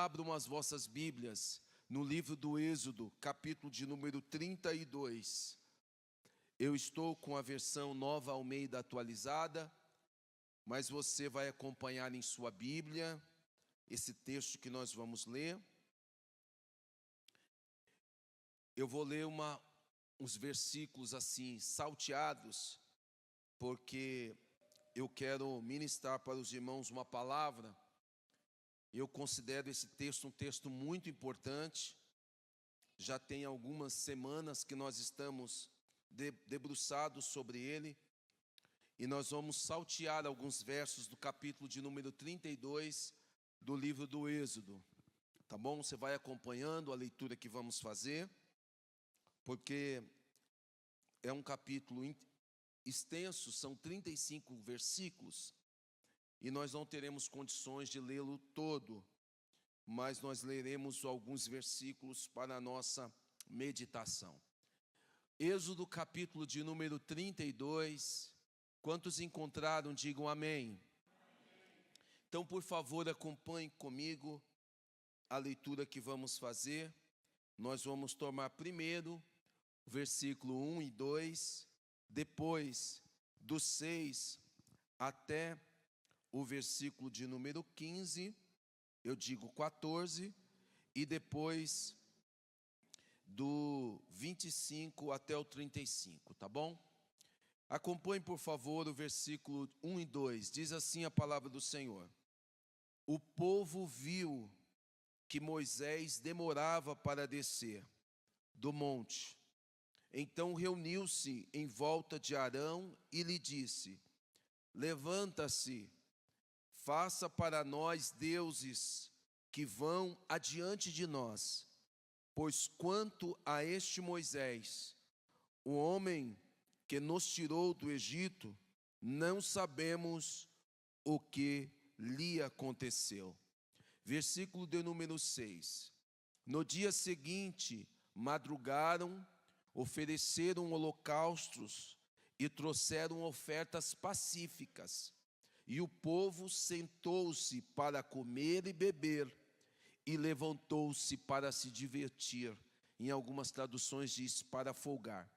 abram as vossas Bíblias no livro do Êxodo, capítulo de número 32. Eu estou com a versão Nova Almeida atualizada, mas você vai acompanhar em sua Bíblia esse texto que nós vamos ler. Eu vou ler uns versículos assim, salteados, porque eu quero ministrar para os irmãos uma palavra. Eu considero esse texto um texto muito importante. Já tem algumas semanas que nós estamos debruçados sobre ele. E nós vamos saltear alguns versos do capítulo de número 32 do livro do Êxodo. Tá bom? Você vai acompanhando a leitura que vamos fazer, porque é um capítulo extenso, são 35 versículos. E nós não teremos condições de lê-lo todo, mas nós leremos alguns versículos para a nossa meditação. Êxodo capítulo de número 32, quantos encontraram, digam amém. Então, por favor, acompanhe comigo a leitura que vamos fazer. Nós vamos tomar primeiro o versículo 1 e 2, depois do 6 até o versículo de número 15, eu digo 14, e depois do 25 até o 35, tá bom? Acompanhe, por favor, o versículo 1 e 2, diz assim a palavra do Senhor. O povo viu que Moisés demorava para descer do monte. Então reuniu-se em volta de Arão e lhe disse: levanta-se, faça para nós deuses que vão adiante de nós, pois quanto a este Moisés, o homem que nos tirou do Egito, não sabemos o que lhe aconteceu. Versículo de número 6. No dia seguinte, madrugaram, ofereceram holocaustos e trouxeram ofertas pacíficas. E o povo sentou-se para comer e beber, e levantou-se para se divertir. Em algumas traduções diz para folgar.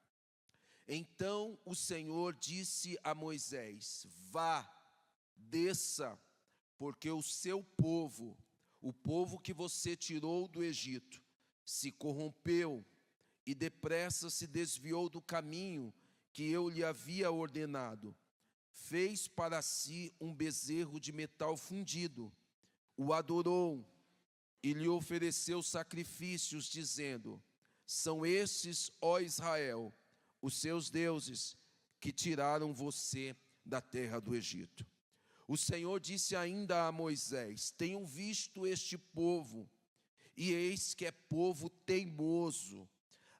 Então o Senhor disse a Moisés: vá, desça, porque o seu povo, o povo que você tirou do Egito, se corrompeu e depressa se desviou do caminho que eu lhe havia ordenado. Fez para si um bezerro de metal fundido, o adorou e lhe ofereceu sacrifícios, dizendo: são estes, ó Israel, os seus deuses, que tiraram você da terra do Egito. O Senhor disse ainda a Moisés: tenho visto este povo, e eis que é povo teimoso.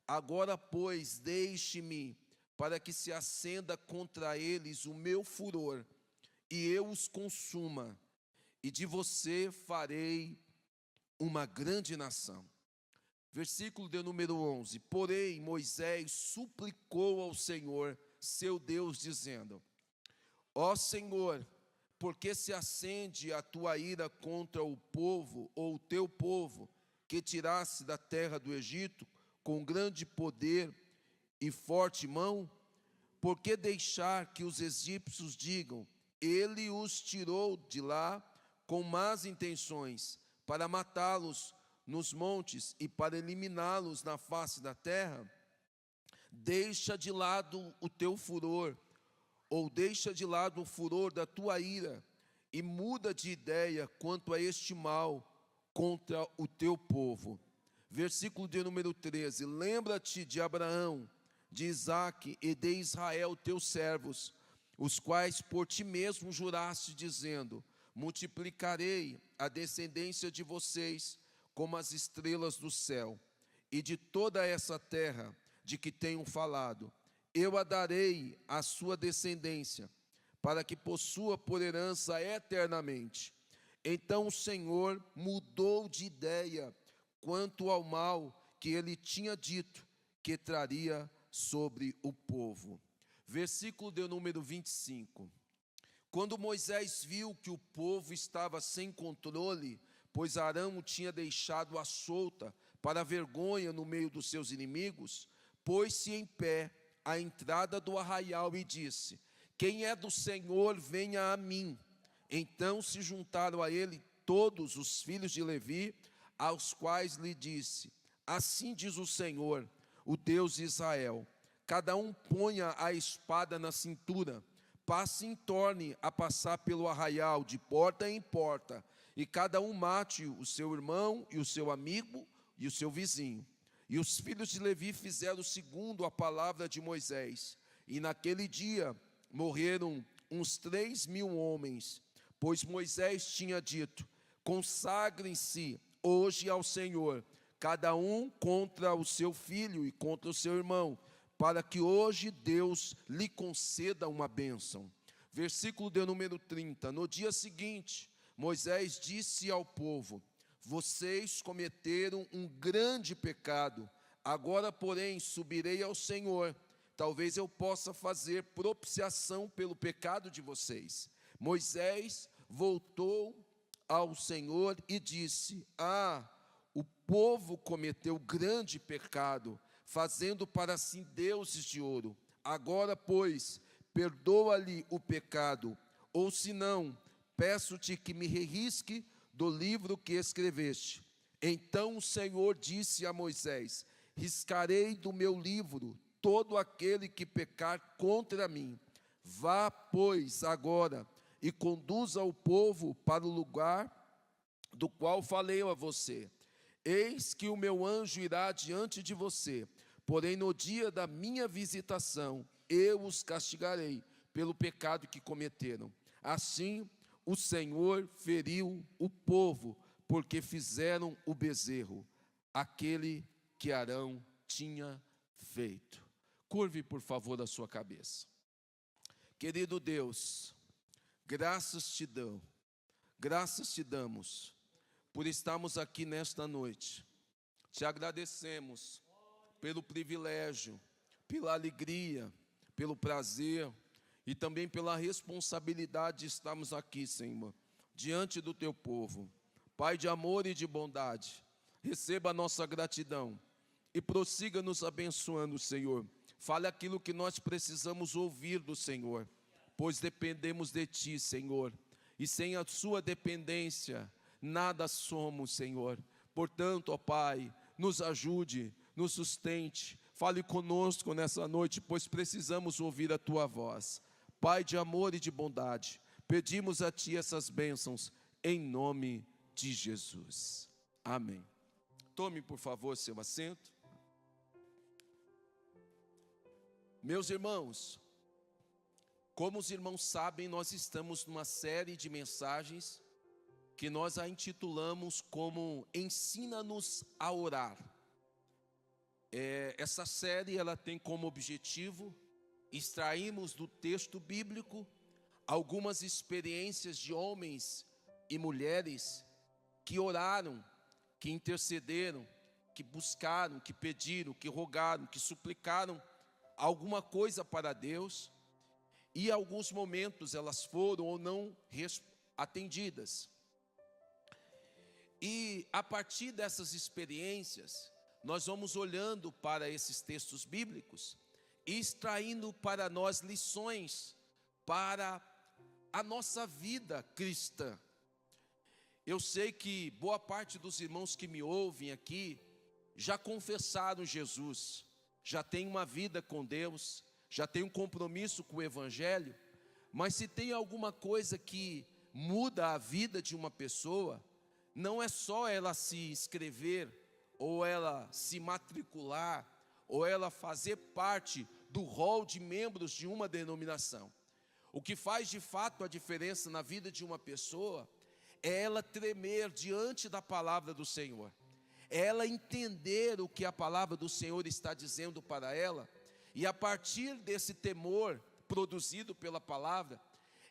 Agora, pois, deixe-me, para que se acenda contra eles o meu furor, e eu os consuma, e de você farei uma grande nação. Versículo de número 11. Porém, Moisés suplicou ao Senhor, seu Deus, dizendo: ó Senhor, por que se acende a tua ira contra o povo, ou o teu povo, que tiraste da terra do Egito, com grande poder e forte mão? Por que deixar que os egípcios digam: ele os tirou de lá com más intenções, para matá-los nos montes e para eliminá-los na face da terra? Deixa de lado o teu furor, ou deixa de lado o furor da tua ira, e muda de ideia quanto a este mal contra o teu povo. Versículo de número 13. Lembra-te de Abraão, de Isaque e de Israel, teus servos, os quais por ti mesmo juraste, dizendo: multiplicarei a descendência de vocês como as estrelas do céu, e de toda essa terra de que tenho falado, eu a darei à sua descendência, para que possua por herança eternamente. Então o Senhor mudou de ideia quanto ao mal que ele tinha dito que traria sobre o povo. Versículo de número 25. Quando Moisés viu que o povo estava sem controle pois Arão o tinha deixado à solta para a vergonha no meio dos seus inimigos, pôs-se em pé à entrada do arraial e disse: quem é do Senhor, venha a mim. Então se juntaram a ele todos os filhos de Levi, aos quais lhe disse: assim diz o Senhor, o Deus de Israel, cada um ponha a espada na cintura, passe e torne a passar pelo arraial de porta em porta, e cada um mate o seu irmão e o seu amigo e o seu vizinho. E os filhos de Levi fizeram segundo a palavra de Moisés, e naquele dia morreram uns 3.000 homens, pois Moisés tinha dito: consagrem-se hoje ao Senhor, cada um contra o seu filho e contra o seu irmão, para que hoje Deus lhe conceda uma bênção. Versículo de número 30. No dia seguinte, Moisés disse ao povo: vocês cometeram um grande pecado, agora, porém, subirei ao Senhor, talvez eu possa fazer propiciação pelo pecado de vocês. Moisés voltou ao Senhor e disse: o povo cometeu grande pecado, fazendo para si deuses de ouro. Agora, pois, perdoa-lhe o pecado, ou se não, peço-te que me rerisque do livro que escreveste. Então o Senhor disse a Moisés: riscarei do meu livro todo aquele que pecar contra mim. Vá, pois, agora e conduza o povo para o lugar do qual falei a você. Eis que o meu anjo irá diante de você, porém no dia da minha visitação eu os castigarei pelo pecado que cometeram. Assim o Senhor feriu o povo, porque fizeram o bezerro, aquele que Arão tinha feito. Curve, por favor, a sua cabeça. Querido Deus, graças te damos por estarmos aqui nesta noite. Te agradecemos pelo privilégio, pela alegria, pelo prazer e também pela responsabilidade de estarmos aqui, Senhor, diante do teu povo. Pai de amor e de bondade, receba a nossa gratidão e prossiga nos abençoando, Senhor. Fale aquilo que nós precisamos ouvir do Senhor, pois dependemos de Ti, Senhor, e sem a Sua dependência, nada somos, Senhor. Portanto, ó Pai, nos ajude, nos sustente, fale conosco nessa noite, pois precisamos ouvir a Tua voz. Pai de amor e de bondade, pedimos a Ti essas bênçãos, em nome de Jesus. Amém. Tome, por favor, seu assento. Meus irmãos, como os irmãos sabem, nós estamos numa série de mensagens que nós a intitulamos como Ensina-nos a Orar. Essa série ela tem como objetivo extrairmos do texto bíblico algumas experiências de homens e mulheres que oraram, que intercederam, que buscaram, que pediram, que rogaram, que suplicaram alguma coisa para Deus, e em alguns momentos elas foram ou não atendidas. E a partir dessas experiências, nós vamos olhando para esses textos bíblicos e extraindo para nós lições para a nossa vida cristã. Eu sei que boa parte dos irmãos que me ouvem aqui já confessaram Jesus, já tem uma vida com Deus, já tem um compromisso com o Evangelho, mas se tem alguma coisa que muda a vida de uma pessoa, não é só ela se inscrever, ou ela se matricular, ou ela fazer parte do rol de membros de uma denominação. O que faz de fato a diferença na vida de uma pessoa é ela tremer diante da palavra do Senhor, é ela entender o que a palavra do Senhor está dizendo para ela, e a partir desse temor produzido pela palavra,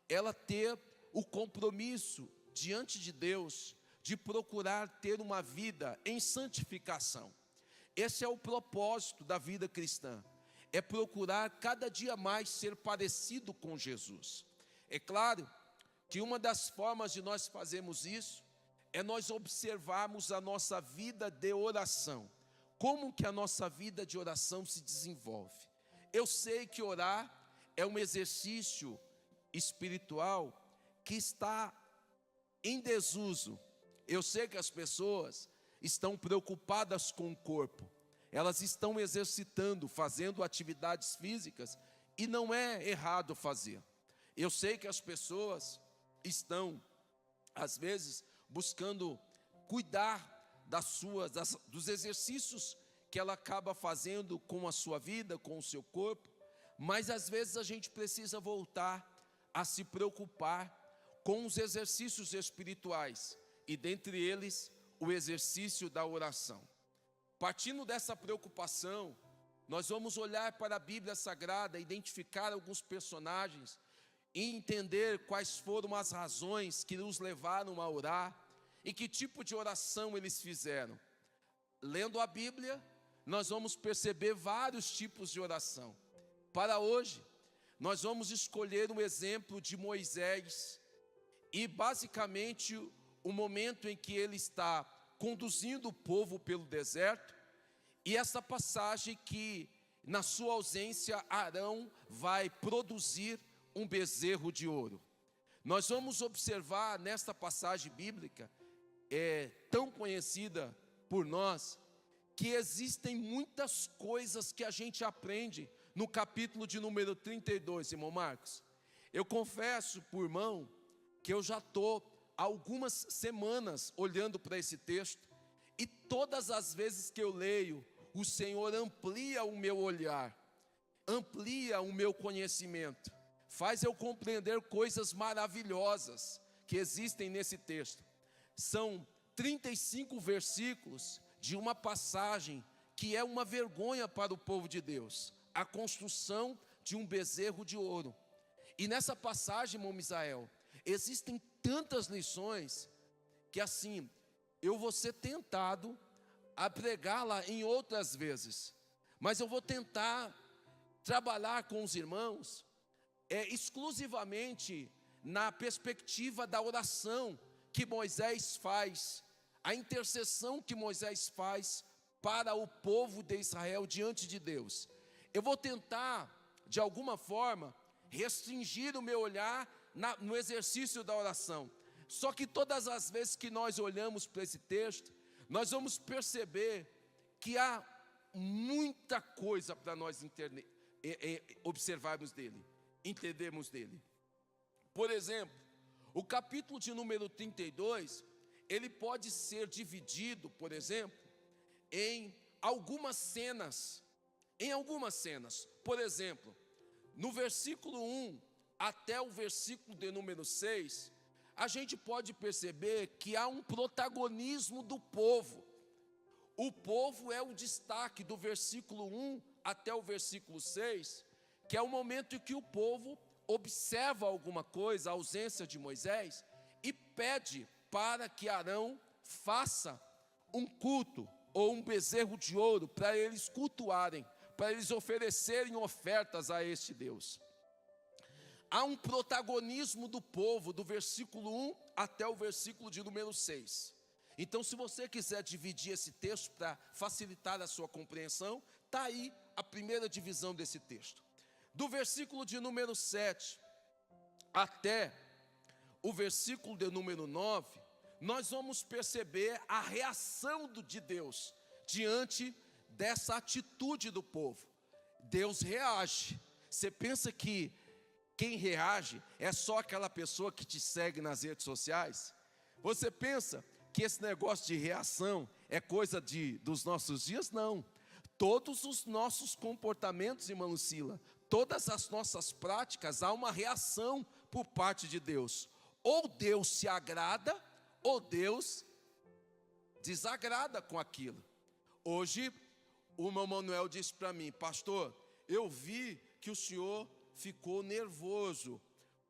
ela ter o compromisso diante de Deus de procurar ter uma vida em santificação. Esse é o propósito da vida cristã, é procurar cada dia mais ser parecido com Jesus. É claro que uma das formas de nós fazermos isso é nós observarmos a nossa vida de oração. Como que a nossa vida de oração se desenvolve? Eu sei que orar é um exercício espiritual que está em desuso. Eu sei que as pessoas estão preocupadas com o corpo. Elas estão exercitando, fazendo atividades físicas, e não é errado fazer. Eu sei que as pessoas estão, às vezes, buscando cuidar dos exercícios que ela acaba fazendo com a sua vida, com o seu corpo, mas às vezes a gente precisa voltar a se preocupar com os exercícios espirituais, e dentre eles, o exercício da oração. Partindo dessa preocupação, nós vamos olhar para a Bíblia Sagrada, identificar alguns personagens e entender quais foram as razões que os levaram a orar e que tipo de oração eles fizeram. Lendo a Bíblia, nós vamos perceber vários tipos de oração. Para hoje, nós vamos escolher um exemplo de Moisés e basicamente o momento em que ele está conduzindo o povo pelo deserto, e essa passagem que, na sua ausência, Arão vai produzir um bezerro de ouro. Nós vamos observar nesta passagem bíblica, tão conhecida por nós, que existem muitas coisas que a gente aprende no capítulo de número 32, irmão Marcos. Eu confesso por irmão que eu já estou algumas semanas olhando para esse texto, e todas as vezes que eu leio, o Senhor amplia o meu olhar, amplia o meu conhecimento, faz eu compreender coisas maravilhosas que existem nesse texto. São 35 versículos de uma passagem que é uma vergonha para o povo de Deus, a construção de um bezerro de ouro. E nessa passagem, irmão Misael, existem tantas lições que assim, eu vou ser tentado a pregá-la em outras vezes, mas eu vou tentar trabalhar com os irmãos exclusivamente na perspectiva da oração que Moisés faz, a intercessão que Moisés faz para o povo de Israel diante de Deus. Eu vou tentar, de alguma forma, restringir o meu olhar no exercício da oração. Só que todas as vezes que nós olhamos para esse texto, nós vamos perceber que há muita coisa para nós observarmos dele, entendermos dele. Por exemplo, o capítulo de número 32, ele pode ser dividido, por exemplo, em algumas cenas. Por exemplo, no versículo 1 até o versículo de número 6, a gente pode perceber que há um protagonismo do povo. O povo é o destaque do versículo 1 até o versículo 6, que é o momento em que o povo observa alguma coisa, a ausência de Moisés, e pede para que Arão faça um culto ou um bezerro de ouro para eles cultuarem, para eles oferecerem ofertas a este Deus. Há um protagonismo do povo, do versículo 1 até o versículo de número 6. Então, se você quiser dividir esse texto para facilitar a sua compreensão, está aí a primeira divisão desse texto. Do versículo de número 7 até o versículo de número 9, nós vamos perceber a reação de Deus diante dessa atitude do povo. Deus reage. Você pensa que quem reage é só aquela pessoa que te segue nas redes sociais? Você pensa que esse negócio de reação é coisa dos nossos dias? Não. Todos os nossos comportamentos, irmã Lucila, todas as nossas práticas, há uma reação por parte de Deus. Ou Deus se agrada, ou Deus desagrada com aquilo. Hoje, o irmão Manuel disse para mim: pastor, eu vi que o senhor ficou nervoso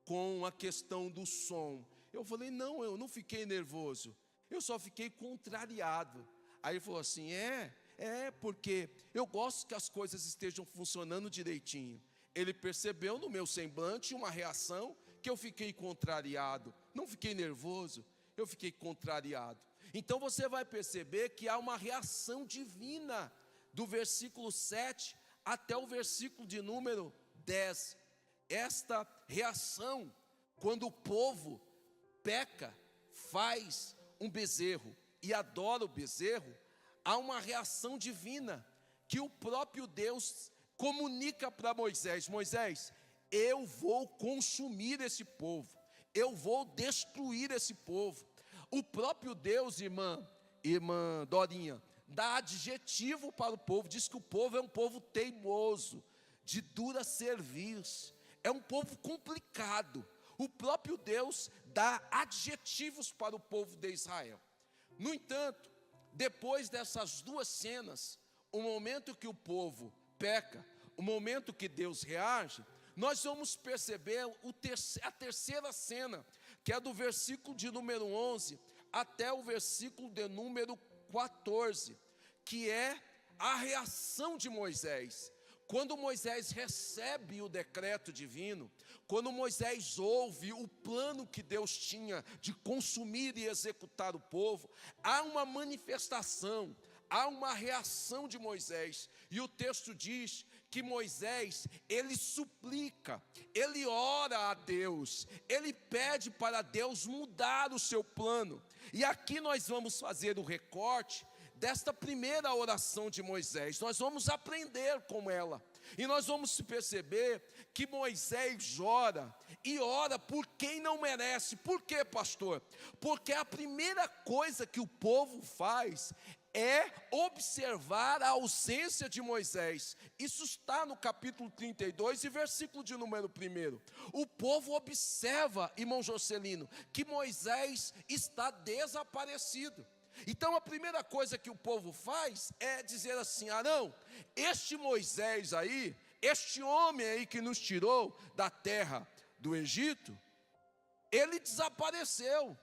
com a questão do som. Eu falei: não, eu não fiquei nervoso, eu só fiquei contrariado. Aí ele falou assim: porque eu gosto que as coisas estejam funcionando direitinho. Ele percebeu no meu semblante uma reação que eu fiquei contrariado, não fiquei nervoso. eu fiquei contrariado. Então você vai perceber que há uma reação divina do versículo 7 até o versículo de número 10. Esta reação, quando o povo peca, faz um bezerro e adora o bezerro, há uma reação divina que o próprio Deus comunica para Moisés: Moisés, eu vou consumir esse povo, eu vou destruir esse povo. O próprio Deus, irmã Dorinha, dá adjetivo para o povo, diz que o povo é um povo teimoso, de dura cerviz, é um povo complicado. O próprio Deus dá adjetivos para o povo de Israel. No entanto, depois dessas duas cenas, o momento que o povo peca, o momento que Deus reage, nós vamos perceber a terceira cena, que é do versículo de número 11 até o versículo de número 14, que é a reação de Moisés. Quando Moisés recebe o decreto divino, quando Moisés ouve o plano que Deus tinha de consumir e executar o povo, há uma manifestação, há uma reação de Moisés, e o texto diz que Moisés, ele suplica, ele ora a Deus, ele pede para Deus mudar o seu plano. E aqui nós vamos fazer o recorte desta primeira oração de Moisés, nós vamos aprender com ela, e nós vamos perceber que Moisés ora, e ora por quem não merece. Por quê, pastor? Porque a primeira coisa que o povo faz é observar a ausência de Moisés. Isso está no capítulo 32 e versículo de número 1. O povo observa, irmão Jocelino, que Moisés está desaparecido. Então a primeira coisa que o povo faz é dizer assim: Arão, este Moisés aí, este homem aí que nos tirou da terra do Egito, ele desapareceu.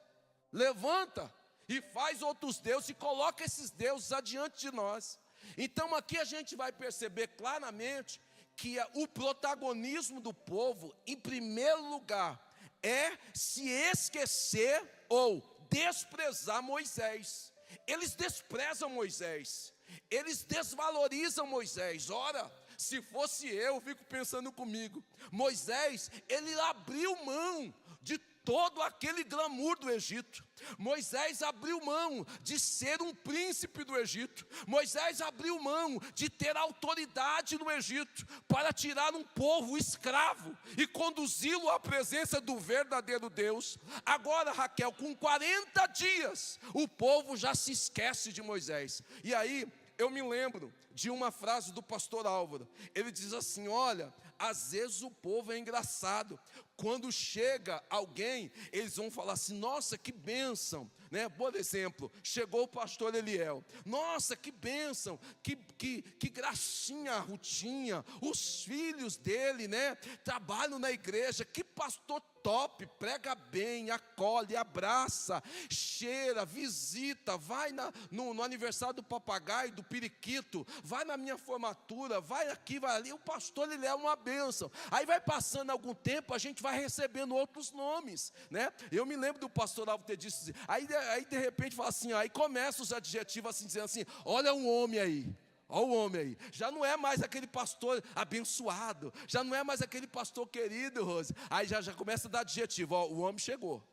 Levanta e faz outros deuses e coloca esses deuses adiante de nós. Então aqui a gente vai perceber claramente que o protagonismo do povo, em primeiro lugar, é se esquecer ou desprezar Moisés. Eles desprezam Moisés, eles desvalorizam Moisés. Ora, se fosse eu fico pensando comigo, Moisés, ele abriu mão de todo aquele glamour do Egito. Moisés abriu mão de ser um príncipe do Egito. Moisés abriu mão de ter autoridade no Egito para tirar um povo escravo e conduzi-lo à presença do verdadeiro Deus. Agora, Raquel, com 40 dias, o povo já se esquece de Moisés. E aí, eu me lembro de uma frase do pastor Álvaro. Ele diz assim: olha, às vezes o povo é engraçado. Quando chega alguém, eles vão falar assim: nossa, que bênção, né? Por exemplo, chegou o pastor Eliel. Nossa, que bênção, que gracinha, Rutinha, os filhos dele, né? Trabalham na igreja, que pastor top, prega bem, acolhe, abraça, cheira, visita, vai no aniversário do papagaio, do periquito, vai na minha formatura, vai aqui, vai ali. O pastor, ele é uma bênção. Aí vai passando algum tempo, a gente vai recebendo outros nomes, né? Eu me lembro do pastor Alvo ter dito assim, aí de repente fala assim, aí começa os adjetivos assim, dizendo assim: olha um homem aí. Olha o homem aí, já não é mais aquele pastor abençoado, já não é mais aquele pastor querido, Rose. Aí já começa a dar adjetivo: ó, o homem chegou.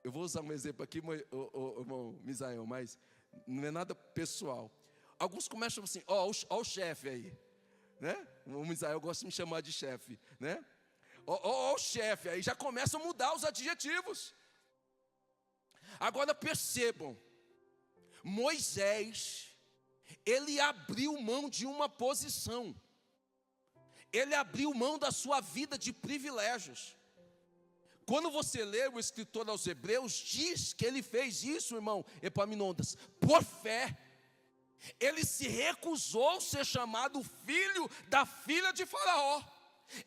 Eu vou usar um exemplo aqui, irmão Misael, mas não é nada pessoal. Alguns começam assim: ó o chefe aí, né? O Misael gosta de me chamar de chefe, né? Ó o chefe aí, já começam a mudar os adjetivos. Agora percebam, Moisés, ele abriu mão de uma posição, ele abriu mão da sua vida de privilégios. Quando você lê o escritor aos Hebreus, diz que ele fez isso, irmão Epaminondas, por fé. Ele se recusou a ser chamado filho da filha de Faraó.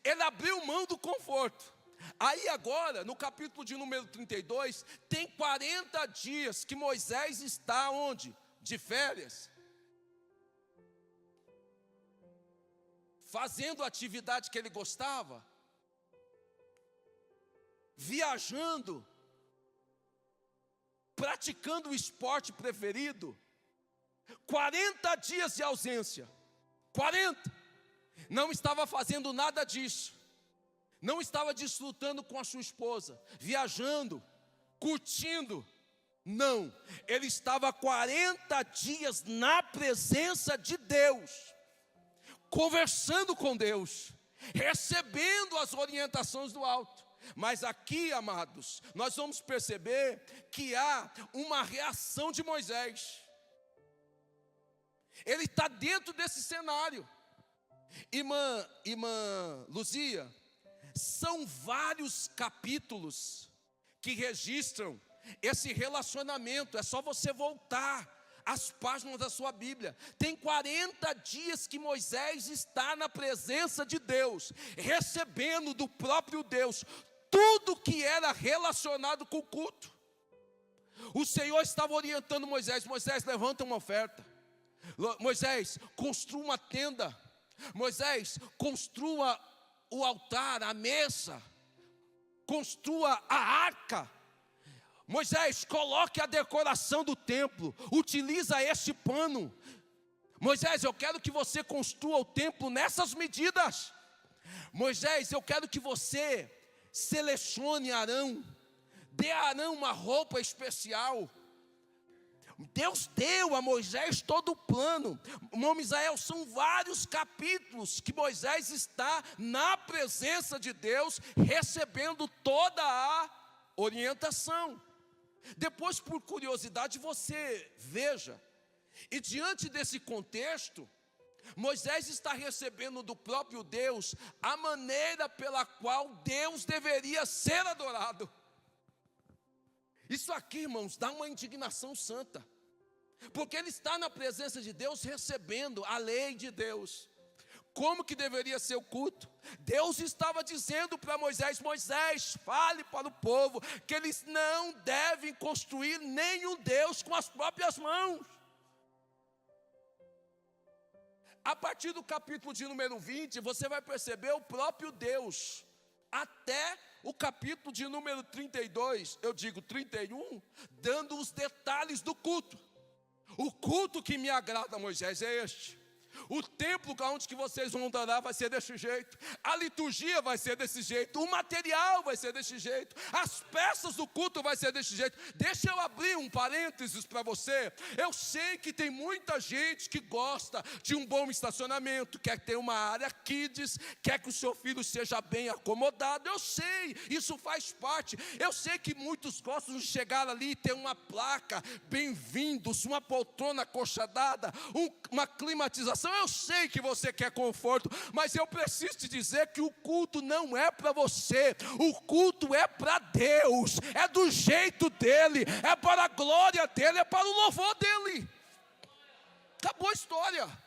Ele abriu mão do conforto. Aí agora, no capítulo de número 32, tem 40 dias que Moisés está onde? De férias. Fazendo a atividade que ele gostava, viajando, praticando o esporte preferido, 40 dias de ausência, 40, não estava fazendo nada disso, não estava desfrutando com a sua esposa, viajando, curtindo, não, ele estava 40 dias na presença de Deus, conversando com Deus, recebendo as orientações do alto. Mas aqui, amados, nós vamos perceber que há uma reação de Moisés. Ele está dentro desse cenário. Irmã Luzia, são vários capítulos que registram esse relacionamento. É só você voltar às páginas da sua Bíblia. Tem 40 dias que Moisés está na presença de Deus, recebendo do próprio Deus tudo que era relacionado com o culto. O Senhor estava orientando Moisés: Moisés, levanta uma oferta. Moisés, construa uma tenda. Moisés, construa o altar, a mesa. Construa a arca. Moisés, coloque a decoração do templo. Utiliza este pano. Moisés, eu quero que você construa o templo nessas medidas. Moisés, eu quero que você selecione Arão. Dê a Arão uma roupa especial. Deus deu a Moisés todo o plano. Irmão Misael, são vários capítulos que Moisés está na presença de Deus, recebendo toda a orientação. Depois, por curiosidade, você veja, e diante desse contexto, Moisés está recebendo do próprio Deus a maneira pela qual Deus deveria ser adorado. Isso aqui, irmãos, dá uma indignação santa, porque ele está na presença de Deus recebendo a lei de Deus. Como que deveria ser o culto? Deus estava dizendo para Moisés: Moisés, fale para o povo que eles não devem construir nenhum Deus com as próprias mãos. A partir do capítulo de número 20, você vai perceber o próprio Deus, até o capítulo de número 32, eu digo 31, dando os detalhes do culto. O culto que me agrada, Moisés, é este. O templo onde que vocês vão adorar vai ser desse jeito. A liturgia vai ser desse jeito. O material vai ser desse jeito. As peças do culto vai ser desse jeito. Deixa eu abrir um parênteses para você. Eu sei que tem muita gente que gosta de um bom estacionamento, quer ter uma área kids, quer que o seu filho seja bem acomodado. Eu sei, isso faz parte. Eu sei que muitos gostam de chegar ali e ter uma placa, bem-vindos, uma poltrona acolchadada, uma climatização. Eu sei que você quer conforto, mas eu preciso te dizer que o culto não é para você, o culto é para Deus, é do jeito dele, é para a glória dele, é para o louvor dele. Acabou a história.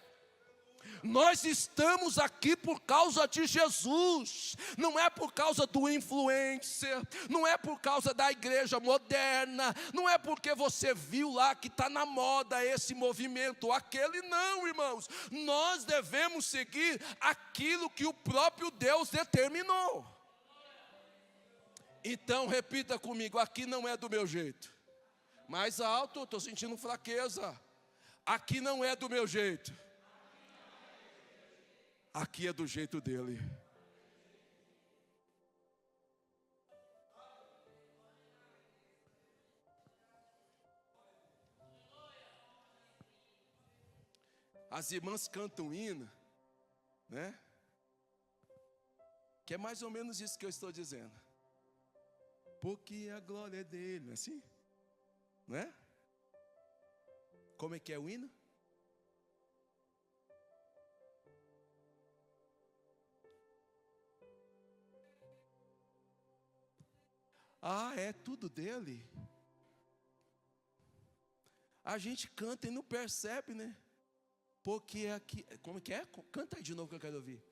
Nós estamos aqui por causa de Jesus, não é por causa do influencer, não é por causa da igreja moderna, não é porque você viu lá que está na moda esse movimento ou aquele, não, irmãos. Nós devemos seguir aquilo que o próprio Deus determinou. Então repita comigo: aqui não é do meu jeito. Mais alto, estou sentindo fraqueza. Aqui não é do meu jeito. Aqui é do jeito dele. As irmãs cantam hino, né? Que é mais ou menos isso que eu estou dizendo. Porque a glória é dele, não é assim? Não é? Como é que é o hino? Ah, é tudo dele. A gente canta e não percebe, né? Porque aqui, como que é? Canta aí de novo que eu quero ouvir.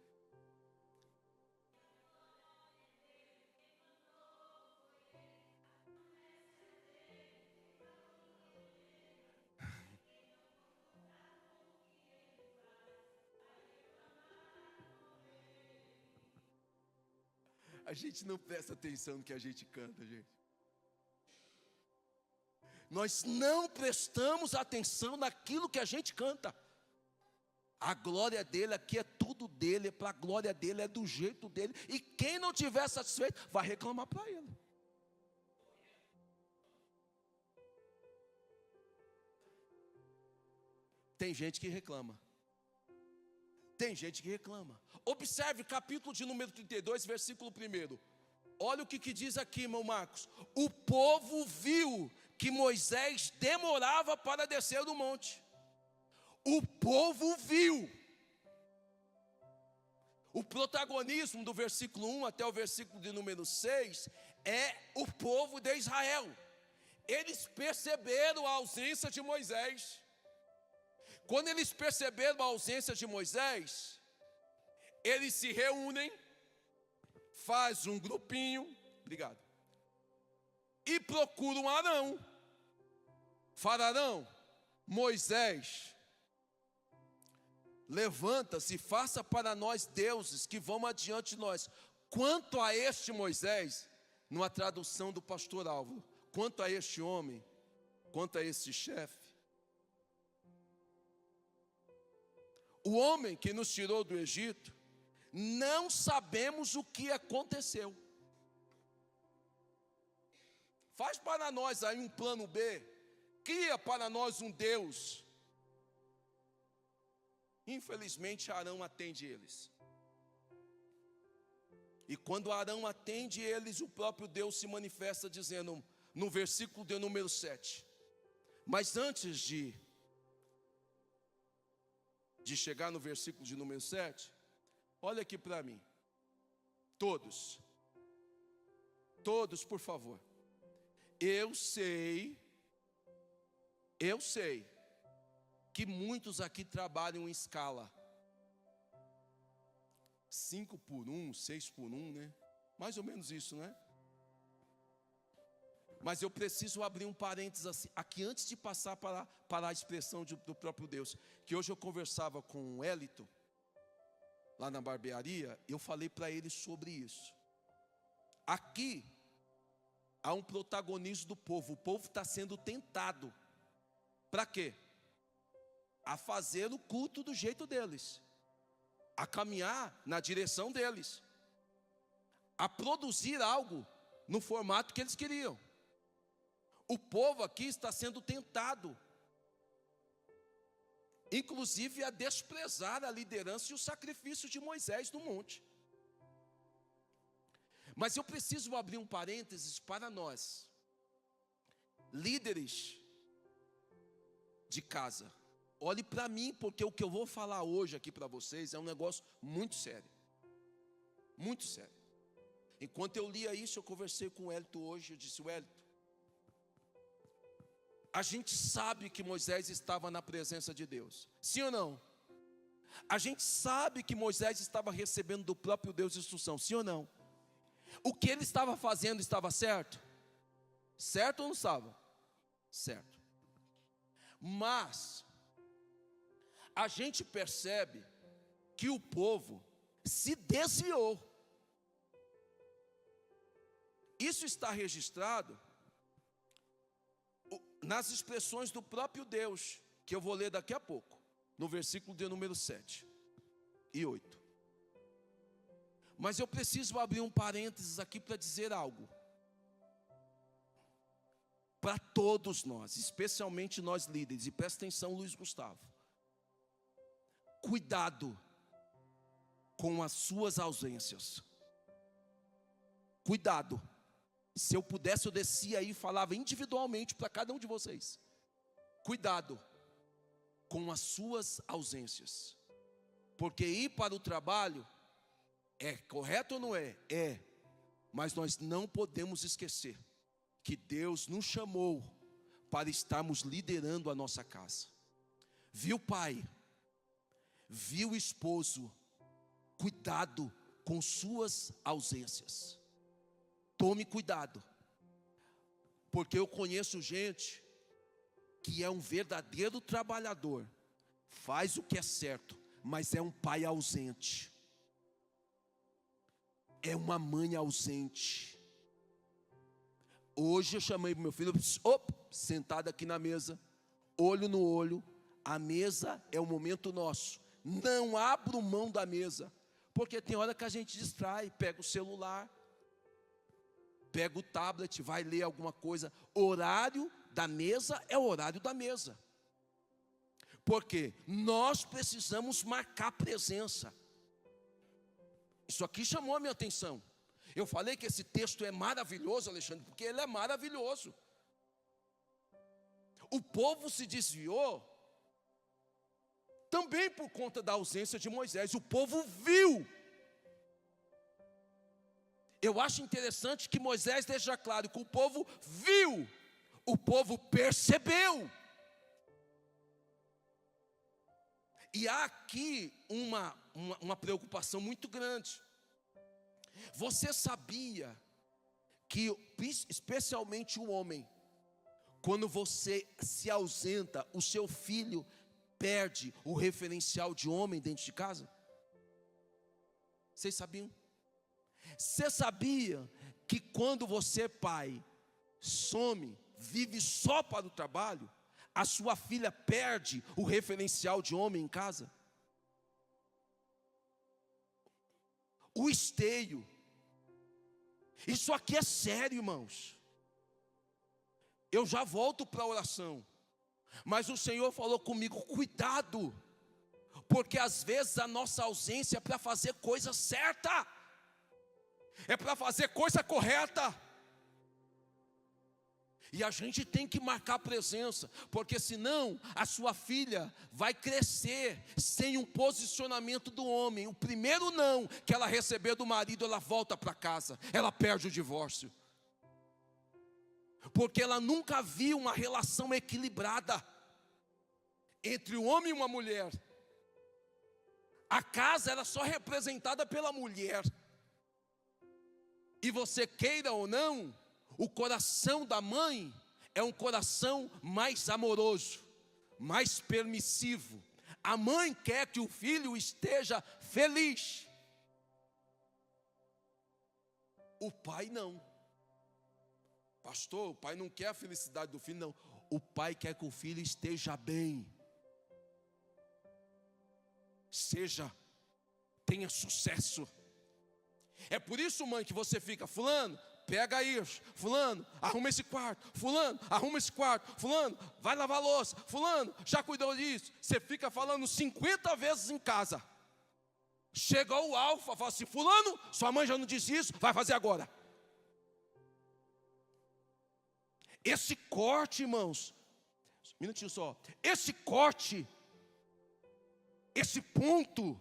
A gente não presta atenção no que a gente canta, gente. nós não prestamos atenção naquilo que a gente canta. A glória dele aqui é tudo dele, é para a glória dele, é do jeito dele. E quem não tiver satisfeito, vai reclamar para ele. Tem gente que reclama. Tem gente que reclama. Observe capítulo de número 32, versículo 1. Olha o que diz aqui, irmão Marcos. O povo viu que Moisés demorava para descer do monte. O povo viu. O protagonismo do versículo 1 até o versículo de número 6 é o povo de Israel. Eles perceberam a ausência de Moisés. Quando eles perceberam a ausência de Moisés, eles se reúnem, faz um grupinho, obrigado, e procuram Arão. Fala, Arão, Moisés, levanta-se, faça para nós deuses que vão adiante de nós. Quanto a este Moisés, numa tradução do pastor Álvaro, quanto a este homem, quanto a este chefe, o homem que nos tirou do Egito, não sabemos o que aconteceu. Faz para nós aí um plano B, cria para nós um Deus. Infelizmente Arão atende eles. E quando Arão atende eles, o próprio Deus se manifesta dizendo, no versículo de número 7. Mas antes de chegar no versículo de número 7, olha aqui para mim. Todos, por favor. Eu sei que muitos aqui trabalham em escala 5x1, 6x1, né? Mais ou menos isso, né? Mas eu preciso abrir um parênteses aqui antes de passar para a expressão do próprio Deus. Que hoje eu conversava com o Elito, lá na barbearia, eu falei para ele sobre isso. Aqui há um protagonismo do povo. O povo está sendo tentado. Para quê? A fazer o culto do jeito deles, a caminhar na direção deles, a produzir algo no formato que eles queriam. O povo aqui está sendo tentado, inclusive a desprezar a liderança e o sacrifício de Moisés no monte. Mas eu preciso abrir um parênteses para nós, líderes de casa. Olhe para mim, porque o que eu vou falar hoje aqui para vocês é um negócio muito sério. Muito sério. Enquanto eu lia isso, eu conversei com o Hélito hoje. Eu disse, Hélito, a gente sabe que Moisés estava na presença de Deus. Sim ou não? A gente sabe que Moisés estava recebendo do próprio Deus instrução. Sim ou não? O que ele estava fazendo estava certo? Certo ou não estava? Certo. Mas a gente percebe que o povo se desviou. Isso está registrado nas expressões do próprio Deus, que eu vou ler daqui a pouco, no versículo de número 7 e 8. Mas eu preciso abrir um parênteses aqui para dizer algo. Para todos nós, especialmente nós líderes, e presta atenção, Luiz Gustavo. Cuidado com as suas ausências. Cuidado. Se eu pudesse, eu descia aí e falava individualmente para cada um de vocês. Cuidado com as suas ausências. Porque ir para o trabalho é correto ou não é? É. Mas nós não podemos esquecer que Deus nos chamou para estarmos liderando a nossa casa. Viu, pai? Viu, esposo? Cuidado com suas ausências. Tome cuidado, porque eu conheço gente que é um verdadeiro trabalhador, faz o que é certo, mas é um pai ausente, é uma mãe ausente. Hoje eu chamei meu filho, sentado aqui na mesa, olho no olho, a mesa é o momento nosso. Não abro mão da mesa, porque tem hora que a gente distrai, pega o celular, pega o tablet, vai ler alguma coisa. Horário da mesa é o horário da mesa. Porque nós precisamos marcar presença. Isso aqui chamou a minha atenção. Eu falei que esse texto é maravilhoso, Alexandre, porque ele é maravilhoso. O povo se desviou também por conta da ausência de Moisés. O povo viu. Eu acho interessante que Moisés deixa claro que o povo viu, o povo percebeu. E há aqui uma preocupação muito grande. Você sabia que, especialmente o homem, quando você se ausenta, o seu filho perde o referencial de homem dentro de casa? Vocês sabiam? Você sabia que quando você, pai, some, vive só para o trabalho, a sua filha perde o referencial de homem em casa? O esteio. Isso aqui é sério, irmãos. Eu já volto para a oração, mas o Senhor falou comigo: cuidado, porque às vezes a nossa ausência é para fazer coisa certa, é para fazer coisa correta. E a gente tem que marcar presença, porque senão a sua filha vai crescer sem um posicionamento do homem. O primeiro não que ela receber do marido, ela volta para casa, ela perde o divórcio. Porque ela nunca viu uma relação equilibrada entre o homem e uma mulher. A casa era só representada pela mulher. E você queira ou não, o coração da mãe é um coração mais amoroso, mais permissivo. A mãe quer que o filho esteja feliz. O pai não. Pastor, o pai não quer a felicidade do filho, não. O pai quer que o filho esteja bem. Tenha sucesso. É por isso, mãe, que você fica: fulano, pega isso, fulano, arruma esse quarto, fulano, arruma esse quarto, fulano, vai lavar a louça, fulano, já cuidou disso. Você fica falando 50 vezes em casa. Chegou o alfa, fala assim: fulano, sua mãe já não disse isso, vai fazer agora. Esse corte, irmãos, um minutinho só, esse corte, esse ponto,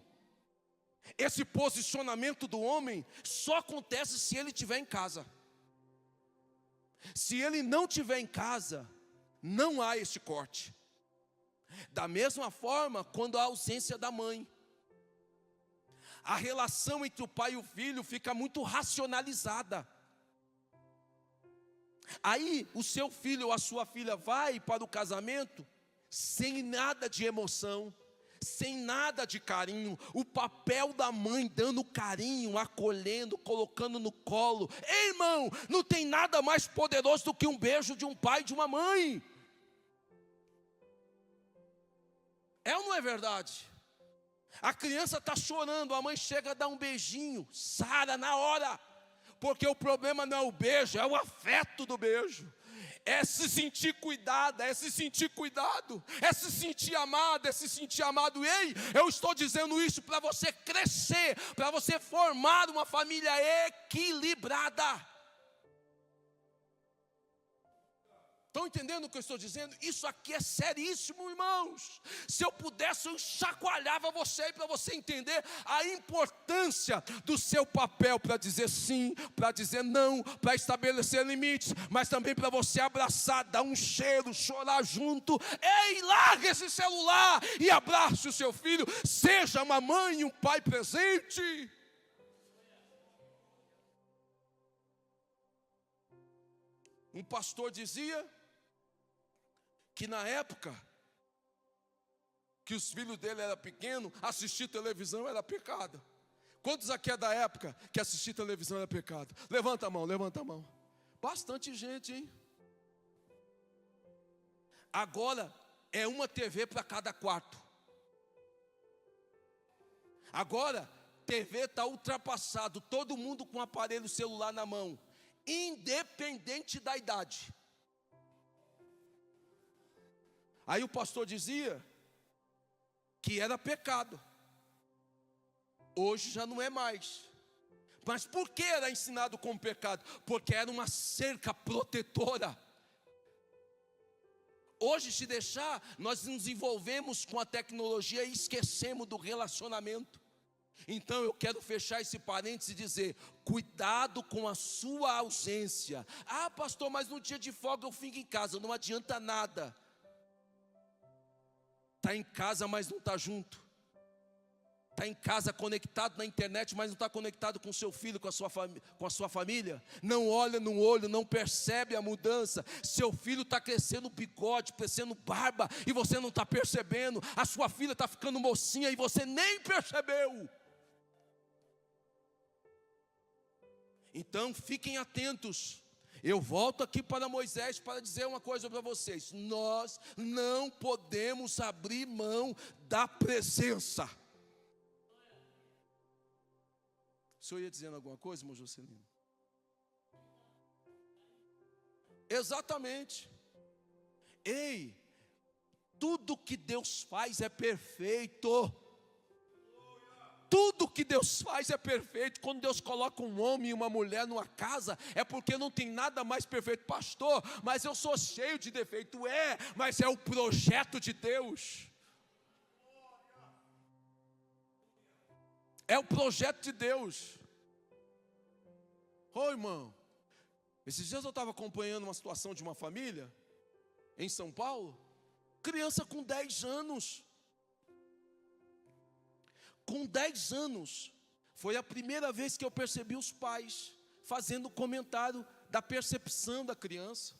esse posicionamento do homem só acontece se ele estiver em casa. Se ele não estiver em casa, não há esse corte. Da mesma forma, quando há ausência da mãe, a relação entre o pai e o filho fica muito racionalizada. Aí o seu filho ou a sua filha vai para o casamento sem nada de emoção, sem nada de carinho. O papel da mãe dando carinho, acolhendo, colocando no colo. Ei, irmão, não tem nada mais poderoso do que um beijo de um pai e de uma mãe. É ou não é verdade? A criança está chorando, a mãe chega a dar um beijinho, sara na hora. Porque o problema não é o beijo, é o afeto do beijo. É se sentir cuidada, é se sentir cuidado, é se sentir amada, é se sentir amado. Ei, eu estou dizendo isso para você crescer, para você formar uma família equilibrada. Estão entendendo o que eu estou dizendo? Isso aqui é seríssimo, irmãos. Se eu pudesse, eu chacoalhava você para você entender a importância do seu papel para dizer sim, para dizer não, para estabelecer limites, mas também para você abraçar, dar um cheiro, chorar junto. Ei, larga esse celular e abrace o seu filho. Seja uma mãe e um pai presente. Um pastor dizia que na época que os filhos dele eram pequenos, assistir televisão era pecado. Quantos aqui é da época que assistir televisão era pecado? Levanta a mão, levanta a mão. Bastante gente, hein? Agora é uma TV para cada quarto. Agora, TV está ultrapassado, todo mundo com aparelho celular na mão, independente da idade. Aí o pastor dizia que era pecado, hoje já não é mais. Mas por que era ensinado como pecado? Porque era uma cerca protetora. Hoje, se deixar, nós nos envolvemos com a tecnologia e esquecemos do relacionamento. Então eu quero fechar esse parênteses e dizer: cuidado com a sua ausência. Ah, pastor, mas no dia de folga eu fico em casa. Não adianta nada. Está em casa, mas não está junto. Está em casa conectado na internet, mas não está conectado com seu filho, com a sua família. Não olha no olho, não percebe a mudança. Seu filho está crescendo bigode, crescendo barba, e você não está percebendo. A sua filha está ficando mocinha e você nem percebeu. Então fiquem atentos. Eu volto aqui para Moisés para dizer uma coisa para vocês: nós não podemos abrir mão da presença. O senhor ia dizendo alguma coisa, irmão Jocelino? Exatamente. Ei, tudo que Deus faz é perfeito. Tudo que Deus faz é perfeito. Quando Deus coloca um homem e uma mulher numa casa, é porque não tem nada mais perfeito. Pastor, mas eu sou cheio de defeito. Mas é o projeto de Deus. É o projeto de Deus. Ô irmão, esses dias eu estava acompanhando uma situação de uma família em São Paulo. Criança com 10 anos. Com 10 anos, foi a primeira vez que eu percebi os pais fazendo comentário da percepção da criança,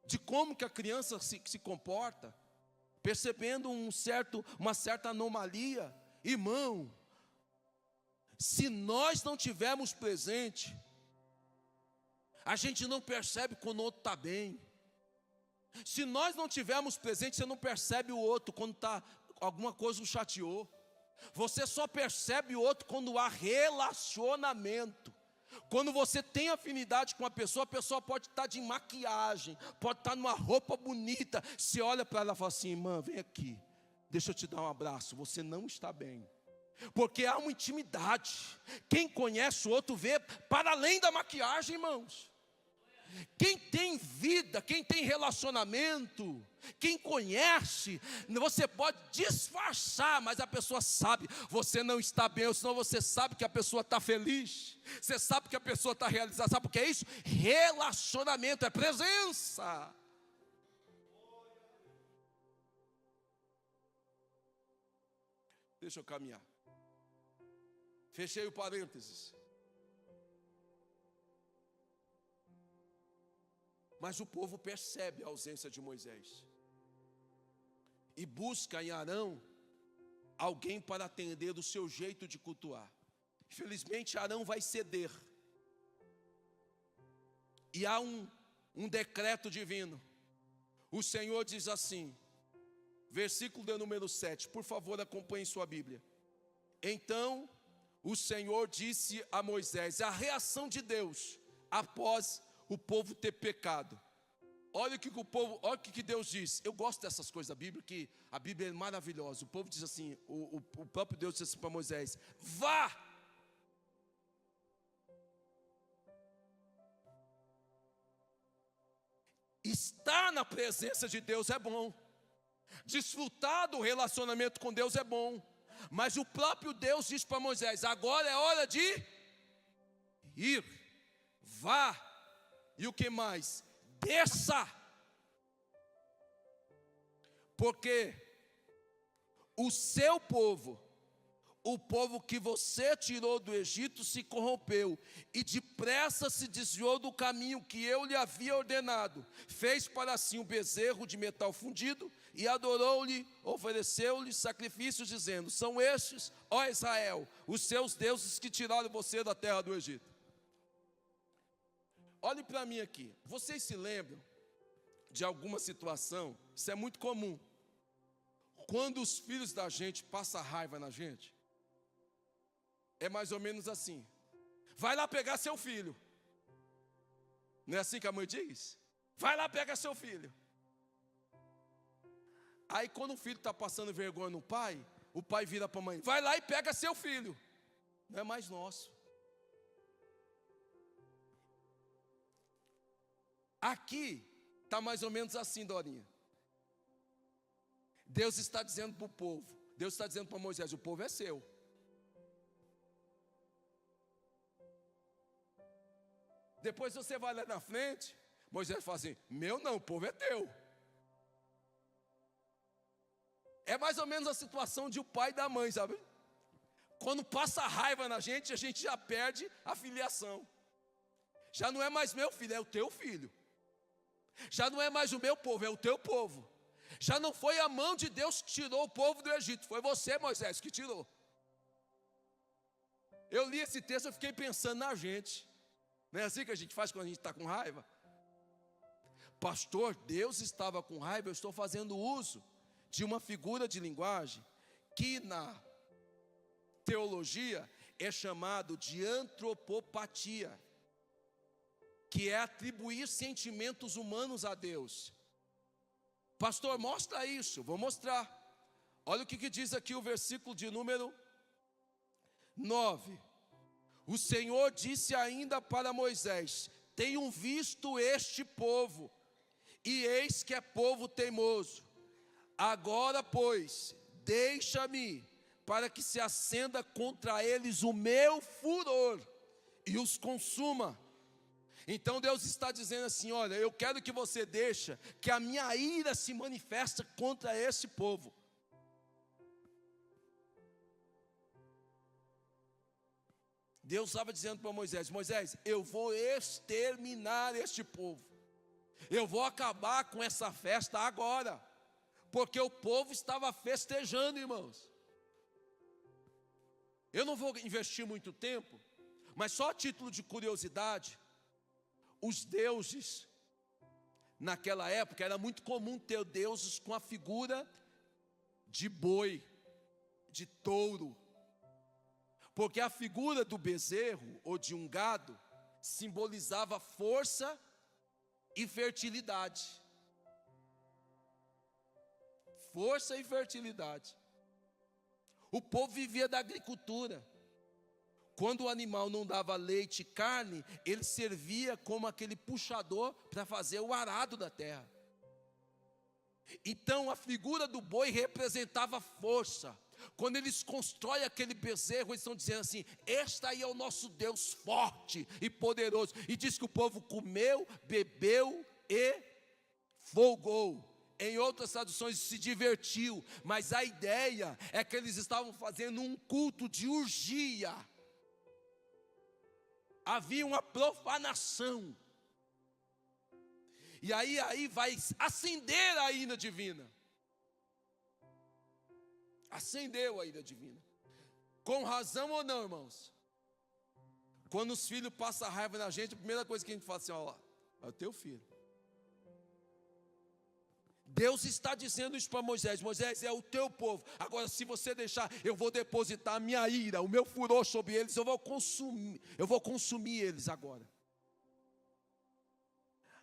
de como que a criança se comporta, percebendo uma certa anomalia. Irmão, se nós não tivermos presente, a gente não percebe quando o outro está bem. Se nós não tivermos presente, você não percebe o outro quando alguma coisa o chateou. Você só percebe o outro quando há relacionamento. Quando você tem afinidade com a pessoa pode estar de maquiagem, pode estar numa roupa bonita. Você olha para ela e fala assim: irmã, vem aqui, deixa eu te dar um abraço, você não está bem. Porque há uma intimidade. Quem conhece o outro vê para além da maquiagem, irmãos. Quem tem vida, quem tem relacionamento, quem conhece, você pode disfarçar, mas a pessoa sabe, você não está bem, ou senão você sabe que a pessoa está feliz, você sabe que a pessoa está realizada. Sabe por que é isso? Relacionamento, é presença. Deixa eu caminhar. Fechei o parênteses. Mas o povo percebe a ausência de Moisés e busca em Arão alguém para atender o seu jeito de cultuar. Infelizmente, Arão vai ceder. E há um decreto divino. O Senhor diz assim, versículo de número 7, por favor acompanhe sua Bíblia. Então o Senhor disse a Moisés, a reação de Deus após o povo ter pecado. Olha o que Deus diz. Eu gosto dessas coisas da Bíblia, que a Bíblia é maravilhosa. O povo diz assim, o próprio Deus disse assim para Moisés: vá. Estar na presença de Deus é bom. Desfrutar do relacionamento com Deus é bom. Mas o próprio Deus diz para Moisés: agora é hora de ir. Vá. E o que mais? Desça. Porque o seu povo, o povo que você tirou do Egito, se corrompeu e depressa se desviou do caminho que eu lhe havia ordenado. Fez para si um bezerro de metal fundido e adorou-lhe, ofereceu-lhe sacrifícios, dizendo: são estes, ó Israel, os seus deuses que tiraram você da terra do Egito. Olhe para mim aqui, vocês se lembram de alguma situação, isso é muito comum. Quando os filhos da gente passam raiva na gente, é mais ou menos assim: vai lá pegar seu filho. Não é assim que a mãe diz? Vai lá pegar seu filho. Aí quando o filho está passando vergonha no pai, o pai vira para a mãe: vai lá e pega seu filho. Não é mais nosso. Aqui está mais ou menos assim, Dorinha. Deus está dizendo para o povo, Deus está dizendo para Moisés: o povo é seu. Depois você vai lá na frente, Moisés fala assim: meu não, o povo é teu. É mais ou menos a situação de o pai e da mãe, sabe? Quando passa raiva na gente, a gente já perde a filiação. Já não é mais meu filho, é o teu filho. Já não é mais o meu povo, é o teu povo. Já não foi a mão de Deus que tirou o povo do Egito, foi você, Moisés, que tirou. Eu li esse texto, eu fiquei pensando na gente. Não é assim que a gente faz quando a gente está com raiva? Pastor, Deus estava com raiva, eu estou fazendo uso de uma figura de linguagem que na teologia é chamado de antropopatia, que é atribuir sentimentos humanos a Deus. Pastor, mostra isso. Vou mostrar. Olha o que diz aqui o versículo de número 9. O Senhor disse ainda para Moisés: tenho visto este povo, e eis que é povo teimoso. Agora, pois, deixa-me, para que se acenda contra eles o meu furor, e os consuma. Então Deus está dizendo assim: olha, eu quero que você deixe que a minha ira se manifeste contra esse povo. Deus estava dizendo para Moisés: Moisés, eu vou exterminar este povo. Eu vou acabar com essa festa agora. Porque o povo estava festejando, irmãos. Eu não vou investir muito tempo, mas só a título de curiosidade, os deuses, naquela época, era muito comum ter deuses com a figura de boi, de touro. Porque a figura do bezerro ou de um gado simbolizava força e fertilidade. Força e fertilidade. O povo vivia da agricultura. Quando o animal não dava leite e carne, ele servia como aquele puxador para fazer o arado da terra. Então a figura do boi representava força. Quando eles constroem aquele bezerro, eles estão dizendo assim: este aí é o nosso Deus forte e poderoso. E diz que o povo comeu, bebeu e folgou. Em outras traduções, se divertiu. Mas a ideia é que eles estavam fazendo um culto de urgia. Havia uma profanação. E aí vai acender a ira divina. Acendeu a ira divina. Com razão ou não, irmãos? Quando os filhos passam raiva na gente, a primeira coisa que a gente fala assim: ó, é o teu filho. Deus está dizendo isso para Moisés: Moisés, é o teu povo. Agora, se você deixar, eu vou depositar a minha ira, o meu furor sobre eles, eu vou consumir eles agora.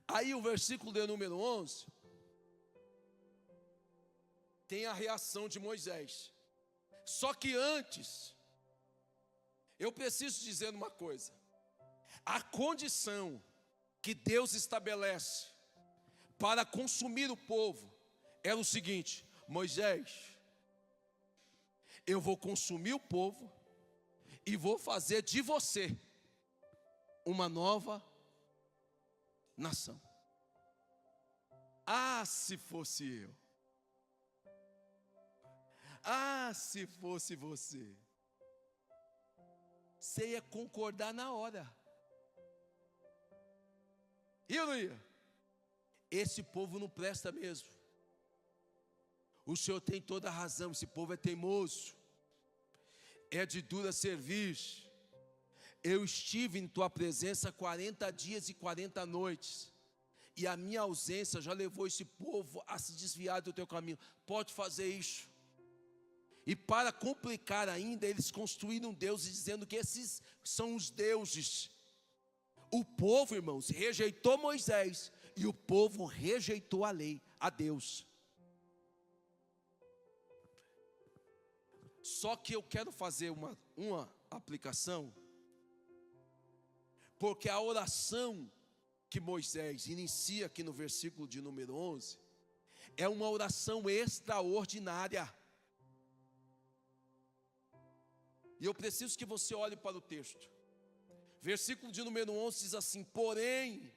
Aí o versículo de número 11 tem a reação de Moisés. Só que antes, eu preciso dizer uma coisa: a condição que Deus estabelece para consumir o povo era o seguinte: Moisés, eu vou consumir o povo e vou fazer de você uma nova nação. Ah, se fosse eu. Ah, se fosse você. Você ia concordar na hora. E eu não ia. Esse povo não presta mesmo. O Senhor tem toda a razão. Esse povo é teimoso, é de dura serviço. Eu estive em tua presença 40 dias e 40 noites, e a minha ausência já levou esse povo a se desviar do teu caminho. Pode fazer isso. E para complicar ainda, eles construíram deuses dizendo que esses são os deuses. O povo, irmãos, rejeitou Moisés e o povo rejeitou a lei, a Deus. Só que eu quero fazer uma aplicação, porque a oração que Moisés inicia aqui no versículo de número 11, é uma oração extraordinária. E eu preciso que você olhe para o texto. Versículo de número 11 diz assim: porém,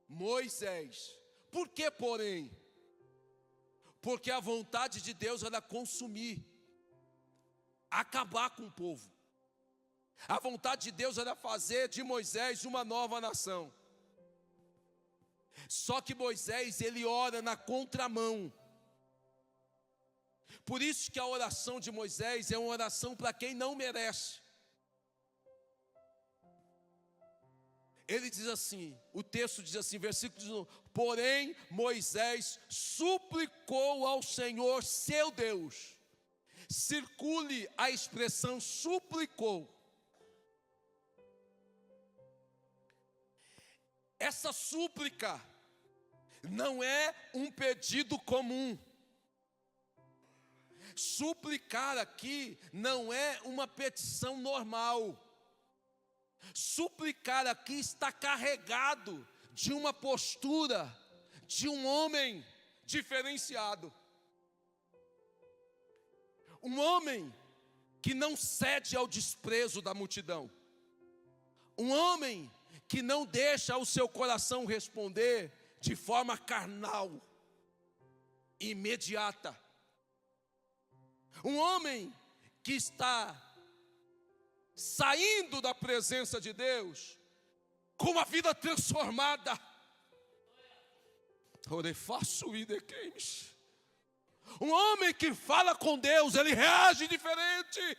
Moisés. Por que porém? Porque a vontade de Deus era consumir, acabar com o povo. A vontade de Deus era fazer de Moisés uma nova nação. Só que Moisés, ele ora na contramão. Por isso que a oração de Moisés é uma oração para quem não merece. Ele diz assim, o texto diz assim, versículo 19: porém Moisés suplicou ao Senhor seu Deus. Circule a expressão suplicou. Essa súplica não é um pedido comum. Suplicar aqui não é uma petição normal. Suplicar aqui está carregado de uma postura de um homem diferenciado. Um homem que não cede ao desprezo da multidão. Um homem que não deixa o seu coração responder de forma carnal, imediata. Um homem que está saindo da presença de Deus com uma vida transformada. Um homem que fala com Deus, ele reage diferente.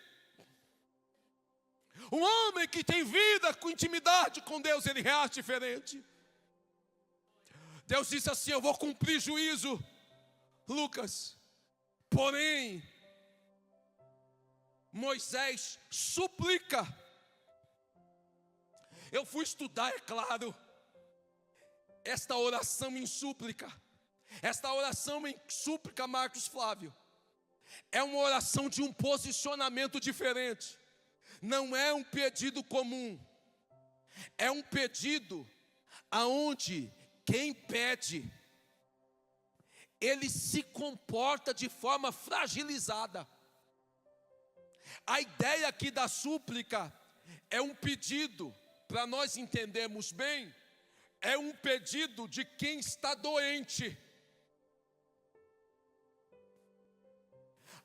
Um homem que tem vida com intimidade com Deus, ele reage diferente. Deus disse assim: eu vou cumprir juízo, Lucas. Porém, Moisés suplica. Eu fui estudar, é claro, esta oração em súplica. Esta oração em súplica, Marcos Flávio, é uma oração de um posicionamento diferente. Não é um pedido comum. É um pedido aonde quem pede, ele se comporta de forma fragilizada. A ideia aqui da súplica é um pedido, para nós entendermos bem, é um pedido de quem está doente.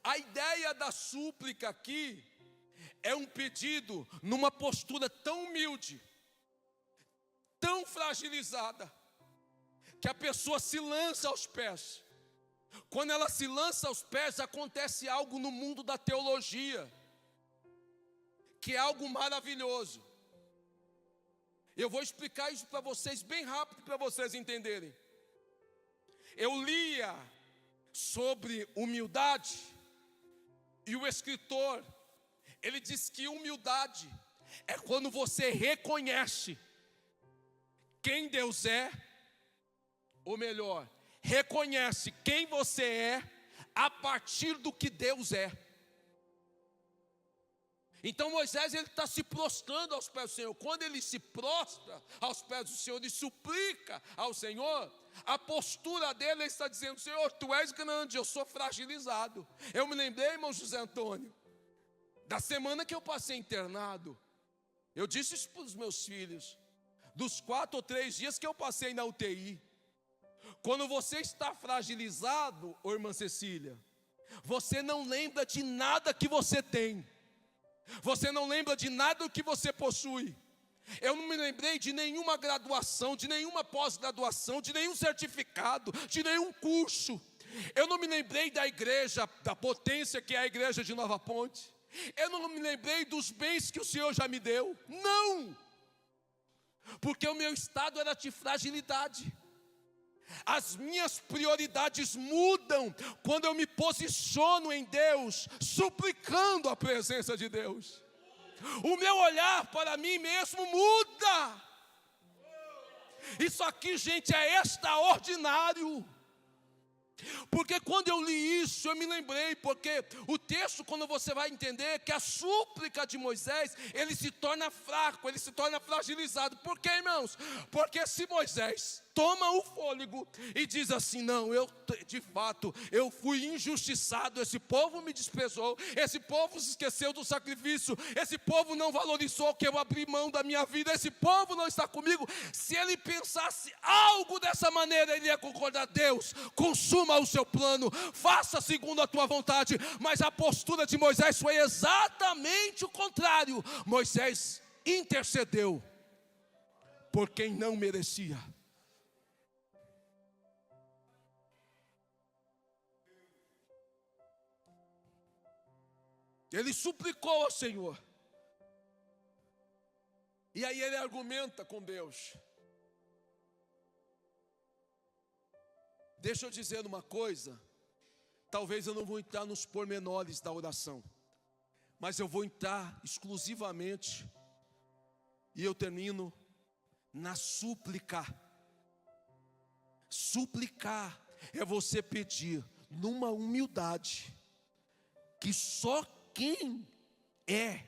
A ideia da súplica aqui é um pedido numa postura tão humilde, tão fragilizada, que a pessoa se lança aos pés. Quando ela se lança aos pés, acontece algo no mundo da teologia, que é algo maravilhoso. Eu vou explicar isso para vocês bem rápido, para vocês entenderem. Eu lia sobre humildade, e o escritor, ele diz que humildade é quando você reconhece quem Deus é, ou melhor, reconhece quem você é a partir do que Deus é. Então Moisés, ele está se prostrando aos pés do Senhor. Quando ele se prostra aos pés do Senhor e suplica ao Senhor, a postura dele, ele está dizendo: Senhor, Tu és grande, eu sou fragilizado. Eu me lembrei, irmão José Antônio, da semana que eu passei internado. Eu disse isso para os meus filhos, dos 4 ou 3 dias que eu passei na UTI. Quando você está fragilizado, ô irmã Cecília, você não lembra de nada que você tem. Você não lembra de nada que você possui. Eu não me lembrei de nenhuma graduação, de nenhuma pós-graduação, de nenhum certificado, de nenhum curso. Eu não me lembrei da igreja, da potência que é a igreja de Nova Ponte. Eu não me lembrei dos bens que o Senhor já me deu. Não! Porque o meu estado era de fragilidade. As minhas prioridades mudam quando eu me posiciono em Deus, suplicando a presença de Deus. O meu olhar para mim mesmo muda. Isso aqui, gente, é extraordinário. Porque quando eu li isso, eu me lembrei, porque o texto, quando você vai entender que a súplica de Moisés, ele se torna fraco, ele se torna fragilizado. Por quê, irmãos? Porque se Moisés toma o fôlego e diz assim: não, de fato, eu fui injustiçado, esse povo me desprezou, esse povo se esqueceu do sacrifício, esse povo não valorizou que eu abri mão da minha vida, esse povo não está comigo. Se ele pensasse algo dessa maneira, ele ia concordar: Deus, consuma o seu plano, faça segundo a tua vontade. Mas a postura de Moisés foi exatamente o contrário. Moisés intercedeu por quem não merecia. Ele suplicou ao Senhor. E aí ele argumenta com Deus. Deixa eu dizer uma coisa. Talvez eu não vou entrar nos pormenores da oração, mas eu vou entrar exclusivamente, e eu termino, na súplica. Suplicar é você pedir numa humildade que só quem é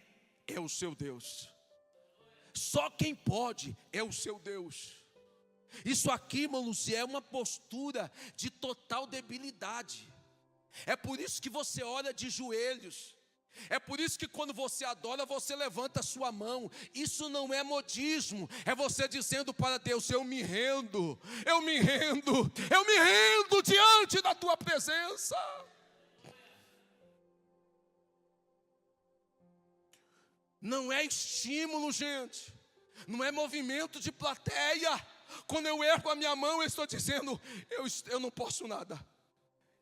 o seu Deus. Só quem pode é o seu Deus. Isso aqui, irmãos, é uma postura de total debilidade. É por isso que você ora de joelhos. É por isso que quando você adora, você levanta a sua mão. Isso não é modismo, é você dizendo para Deus: eu me rendo, eu me rendo, eu me rendo diante da tua presença. Não é estímulo, gente. Não é movimento de plateia. Quando eu ergo a minha mão, eu estou dizendo: eu não posso nada.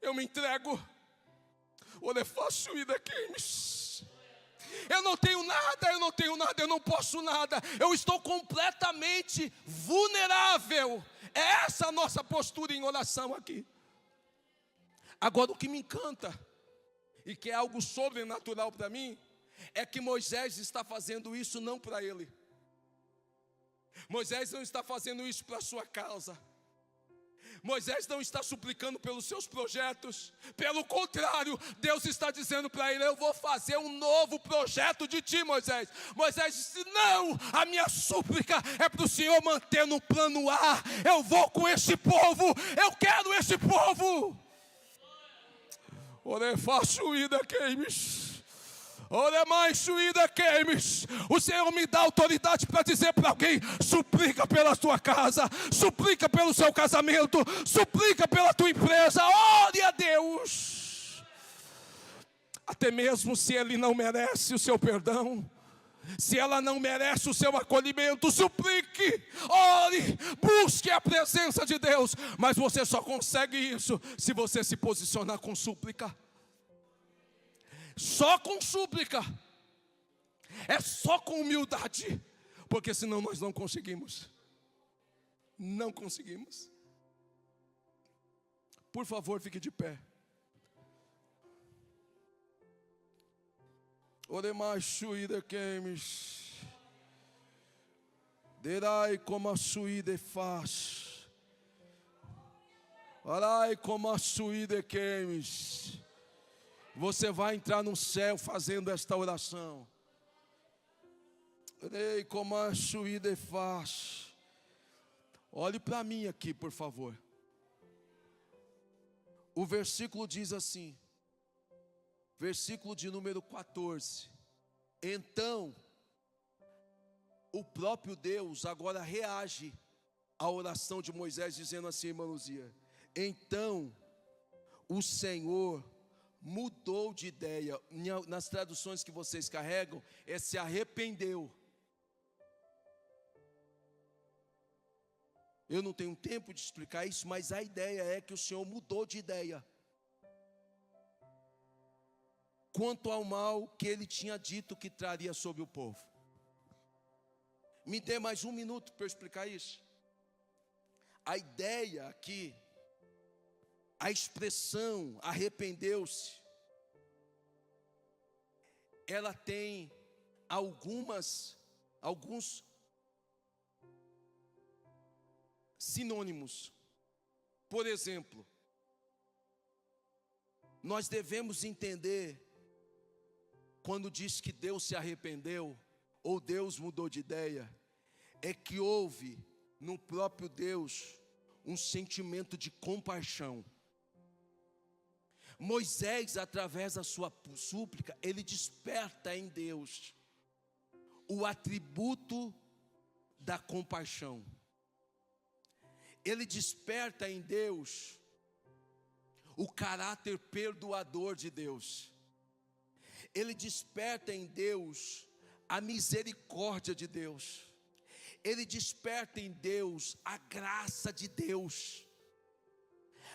Eu me entrego. Eu não tenho nada, eu não tenho nada, eu não posso nada. Eu estou completamente vulnerável. É essa a nossa postura em oração aqui. Agora, o que me encanta, e que é algo sobrenatural para mim, é que Moisés está fazendo isso não para ele. Moisés não está fazendo isso para a sua causa. Moisés não está suplicando pelos seus projetos. Pelo contrário, Deus está dizendo para ele: eu vou fazer um novo projeto de ti, Moisés. Moisés disse: não, a minha súplica é para o Senhor manter no plano A. Eu vou com esse povo, eu quero esse povo. Ore faço ida queimes. Ore mais suída queimes. O Senhor me dá autoridade para dizer para alguém: suplica pela tua casa, suplica pelo seu casamento, suplica pela tua empresa. Ore a Deus. Até mesmo se ele não merece o seu perdão, se ela não merece o seu acolhimento, suplique, ore, busque a presença de Deus. Mas você só consegue isso se você se posicionar com súplica. Só com súplica. É só com humildade. Porque senão nós não conseguimos. Não conseguimos. Por favor, fique de pé. Oremai suída queimes. Derai como a suída faz. Orai como a suída queimes. Você vai entrar no céu fazendo esta oração. Orei como a suída faz. Olhe para mim aqui, por favor. O versículo diz assim, versículo de número 14. Então, o próprio Deus agora reage à oração de Moisés, dizendo assim, irmã Luzia: então, o Senhor mudou de ideia. Nas traduções que vocês carregam, se arrependeu. Eu não tenho tempo de explicar isso, mas a ideia é que o Senhor mudou de ideia quanto ao mal que ele tinha dito que traria sobre o povo. Me dê mais um minuto para eu explicar isso. a ideia aqui, a expressão arrependeu-se, ela tem alguns sinônimos. Por exemplo, nós devemos entender, quando diz que Deus se arrependeu, ou Deus mudou de ideia, é que houve no próprio Deus um sentimento de compaixão. Moisés, através da sua súplica, ele desperta em Deus o atributo da compaixão. Ele desperta em Deus o caráter perdoador de Deus. Ele desperta em Deus a misericórdia de Deus. Ele desperta em Deus a graça de Deus.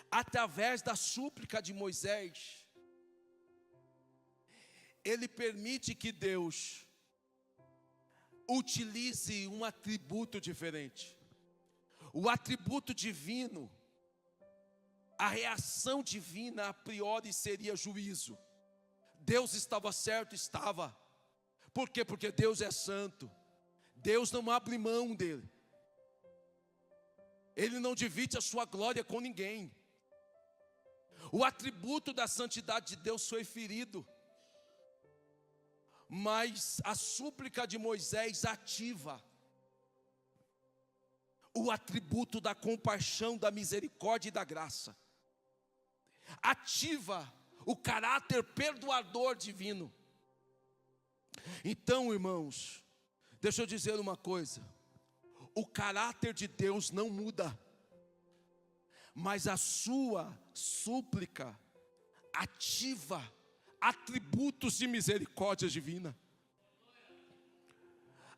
Através da súplica de Moisés, ele permite que Deus utilize um atributo diferente. O atributo divino, a reação divina a priori seria juízo. Deus estava certo? Estava. Por quê? Porque Deus é santo. Deus não abre mão dele. Ele não divide a sua glória com ninguém. O atributo da santidade de Deus foi ferido. Mas a súplica de Moisés ativa o atributo da compaixão, da misericórdia e da graça. Ativa o caráter perdoador divino. Então, irmãos, deixa eu dizer uma coisa. O caráter de Deus não muda, mas a sua súplica ativa atributos de misericórdia divina.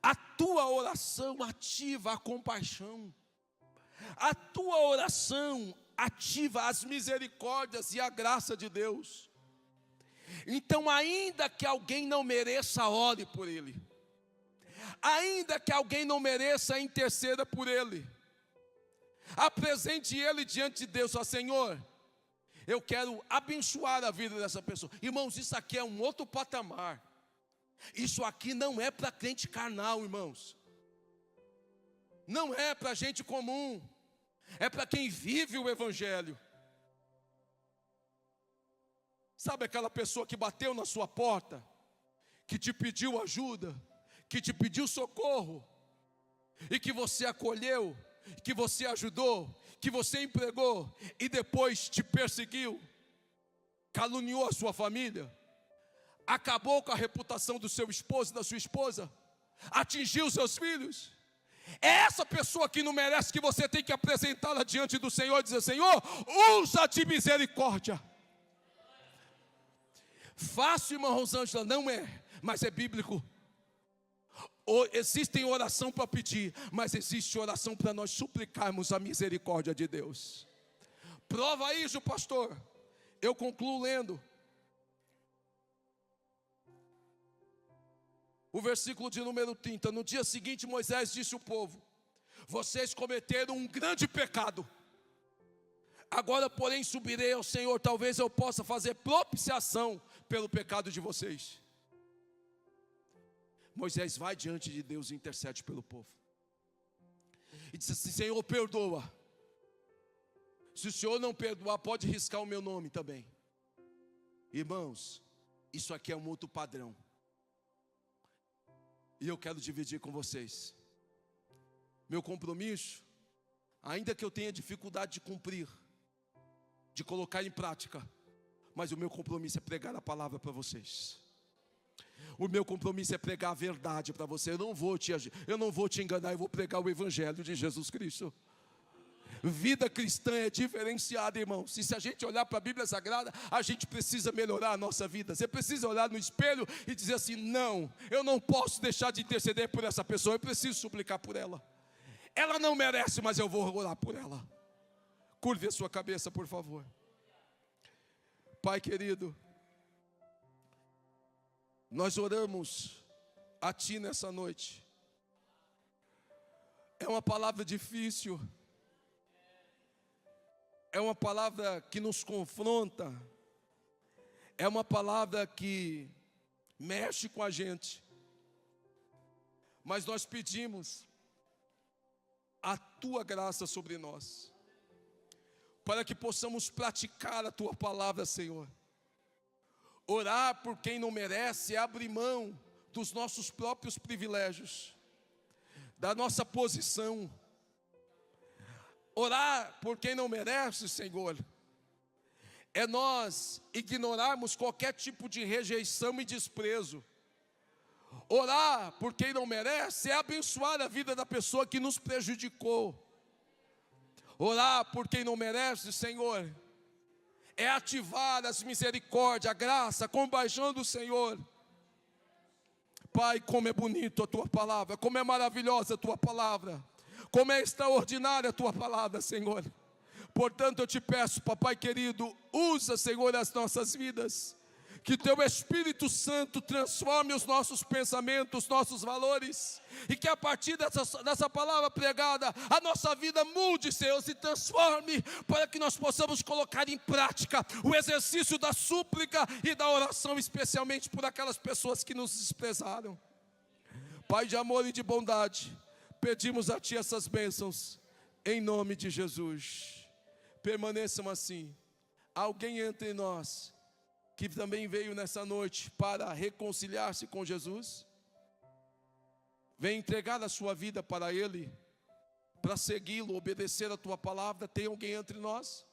A tua oração ativa a compaixão. A tua oração ativa as misericórdias e a graça de Deus. Então, ainda que alguém não mereça, ore por ele. Ainda que alguém não mereça, interceda por ele. Apresente ele diante de Deus. Ó Senhor, eu quero abençoar a vida dessa pessoa. Irmãos, isso aqui é um outro patamar. Isso aqui não é para crente carnal, irmãos. Não é para gente comum. É para quem vive o Evangelho. Sabe aquela pessoa que bateu na sua porta, que te pediu ajuda, que te pediu socorro, e que você acolheu, que você ajudou, que você empregou, e depois te perseguiu, caluniou a sua família, acabou com a reputação do seu esposo e da sua esposa, atingiu os seus filhos? É essa pessoa que não merece, que você tem que apresentá-la diante do Senhor e dizer: Senhor, usa de misericórdia. Fácil, irmã Rosângela, não é, mas é bíblico. Existem oração para pedir, mas existe oração para nós suplicarmos a misericórdia de Deus. Prova isso, pastor. Eu concluo lendo o versículo de número 30. No dia seguinte, Moisés disse ao povo: vocês cometeram um grande pecado. Agora, porém, subirei ao Senhor, talvez eu possa fazer propiciação pelo pecado de vocês. Moisés vai diante de Deus e intercede pelo povo. E diz assim: Senhor, perdoa. Se o Senhor não perdoar, pode riscar o meu nome também. Irmãos, isso aqui é um outro padrão. E eu quero dividir com vocês. Meu compromisso, ainda que eu tenha dificuldade de cumprir, de colocar em prática, mas o meu compromisso é pregar a palavra para vocês. O meu compromisso é pregar a verdade para você. Eu não vou te enganar, eu vou pregar o Evangelho de Jesus Cristo. Vida cristã é diferenciada, irmãos. E se a gente olhar para a Bíblia Sagrada, a gente precisa melhorar a nossa vida. Você precisa olhar no espelho e dizer assim: não, eu não posso deixar de interceder por essa pessoa, eu preciso suplicar por ela. Ela não merece, mas eu vou orar por ela. Curve a sua cabeça, por favor. Pai querido, nós oramos a Ti nessa noite. É uma palavra difícil, é uma palavra que nos confronta, é uma palavra que mexe com a gente, mas nós pedimos a Tua graça sobre nós, para que possamos praticar a Tua palavra, Senhor. Orar por quem não merece é abrir mão dos nossos próprios privilégios, da nossa posição. Orar por quem não merece, Senhor, é nós ignorarmos qualquer tipo de rejeição e desprezo. Orar por quem não merece é abençoar a vida da pessoa que nos prejudicou. Orar por quem não merece, Senhor, é ativar as misericórdias, a graça, a compaixão do Senhor. Pai, como é bonito a Tua palavra, como é maravilhosa a Tua palavra, como é extraordinária a Tua palavra, Senhor. Portanto, eu te peço, Papai querido, usa, Senhor, as nossas vidas, que Teu Espírito Santo transforme os nossos pensamentos, nossos valores, e que a partir dessa palavra pregada, a nossa vida mude, Senhor, se transforme, para que nós possamos colocar em prática o exercício da súplica e da oração, especialmente por aquelas pessoas que nos desprezaram. Pai de amor e de bondade, pedimos a Ti essas bênçãos, em nome de Jesus. Permaneçam assim. Alguém entre nós que também veio nessa noite para reconciliar-se com Jesus, vem entregar a sua vida para Ele, para segui-lo, obedecer a Tua palavra. Tem alguém entre nós?